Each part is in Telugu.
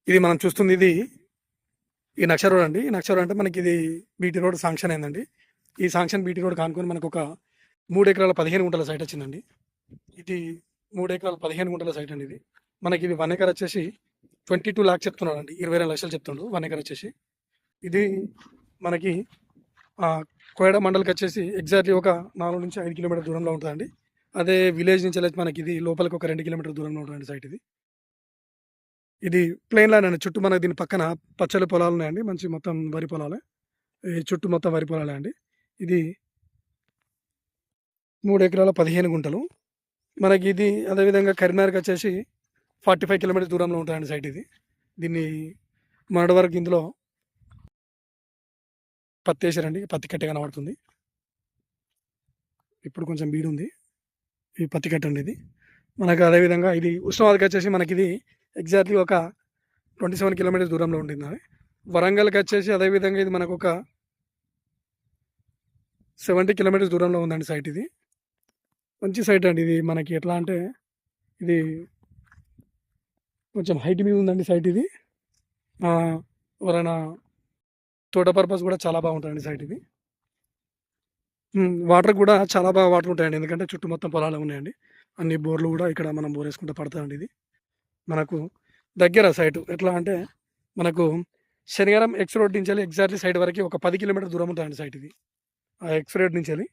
ఇది మనం చూస్తుంది ఈ నక్ష రోడ్ అండి. ఈ నక్ష రోడ్ అంటే మనకి ఇది బీటీ రోడ్ శాంక్షన్ అయిందండి. ఈ శాంక్షన్ బీటీ రోడ్ కానుకొని మనకు ఒక 3 ఎకరాల 15 గుంటల సైట్ వచ్చిందండి. ఇది 3 ఎకరాల 15 గుంటల సైట్ అండి ఇది. మనకి ఇది 1 ఎకర్ వచ్చేసి 22 లాక్స్ చెప్తున్నాడండి. 22 లక్షలు చెప్తుండు 1 ఎకర్ వచ్చేసి. ఇది మనకి కోయడ మండల్కి వచ్చేసి ఎగ్జాక్ట్లీ ఒక 4 నుంచి 5 కిలోమీటర్ దూరంలో ఉంటుందండి. అదే విలేజ్ నుంచి వెళ్ళి మనకి ఇది లోపలికి ఒక 2 కిలోమీటర్ దూరంలో ఉంటుందండి సైట్ ఇది. ఇది ప్లెయిన్ ల్యాండ్ అండి. చుట్టూ మనకి దీని పక్కన పచ్చడి పొలాలు ఉన్నాయండి. మంచి మొత్తం వరి పొలాలే. ఈ చుట్టూ మొత్తం వరి పొలాలే అండి. ఇది 3 ఎకరాల 15 గుంటలు. మనకి ఇది అదేవిధంగా కరీంనగర్కి వచ్చేసి 45 కిలోమీటర్స్ దూరంలో ఉంటుందండి సైట్ ఇది. దీన్ని మొన్నటి వరకు ఇందులో పత్తి వేసారండి. పత్తి కట్టే కనబడుతుంది. ఇప్పుడు కొంచెం బీడుంది. ఈ పత్తి కట్ట అండి ఇది. మనకు అదేవిధంగా ఇది ఉస్మానాబాద్కి వచ్చేసి మనకి ఇది ఎగ్జాక్ట్లీ ఒక 27 కిలోమీటర్స్ దూరంలో ఉంటుంది. వరంగల్కి వచ్చేసి అదేవిధంగా ఇది మనకు ఒక 70 కిలోమీటర్స్ దూరంలో ఉందండి సైట్ ఇది. మంచి సైట్ అండి ఇది. మనకి ఎట్లా అంటే ఇది కొంచెం హైట్ మీద ఉందండి సైట్ ఇది. ఎవరైనా తోట పర్పస్ కూడా చాలా బాగుంటుందండి సైట్ ఇది. వాటర్ కూడా చాలా బాగా వాటర్ ఉంటాయండి. ఎందుకంటే చుట్టూ మొత్తం పొలాలు ఉన్నాయండి. అన్ని బోర్లు కూడా ఇక్కడ మనం బోర్ వేసుకుంటే పడుతుందండి ఇది. మనకు దగ్గర సైటు ఎట్లా అంటే మనకు శనిగారం ఎక్స్ రోడ్ నుంచి వెళ్ళి ఎగ్జాక్ట్లీ సైడ్ వరకు ఒక 10 కిలోమీటర్ దూరం ఉంటుందండి సైట్ ఇది. ఆ ఎక్స్ రోడ్ నుంచి వెళ్ళి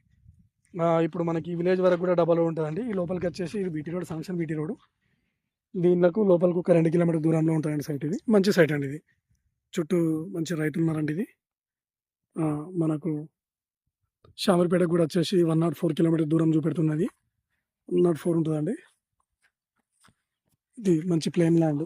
ఇప్పుడు మనకి విలేజ్ వరకు కూడా డబల్ ఉంటుందండి. ఈ లోపలికి వచ్చేసి ఇది BT road, sanction BT road. దీనిలకు లోపలికి ఒక 2 కిలోమీటర్ దూరంలో ఉంటుందండి సైట్ ఇది. మంచి సైట్ అండి ఇది. చుట్టూ మంచి రైతులు ఉన్నారండి ఇది. మనకు షామర్పేటకు కూడా వచ్చేసి 104 కిలోమీటర్ దూరం చూపెడుతున్నది. 104 ఉంటుందండి. ఇది మంచి ప్లేన్ ల్యాండ్.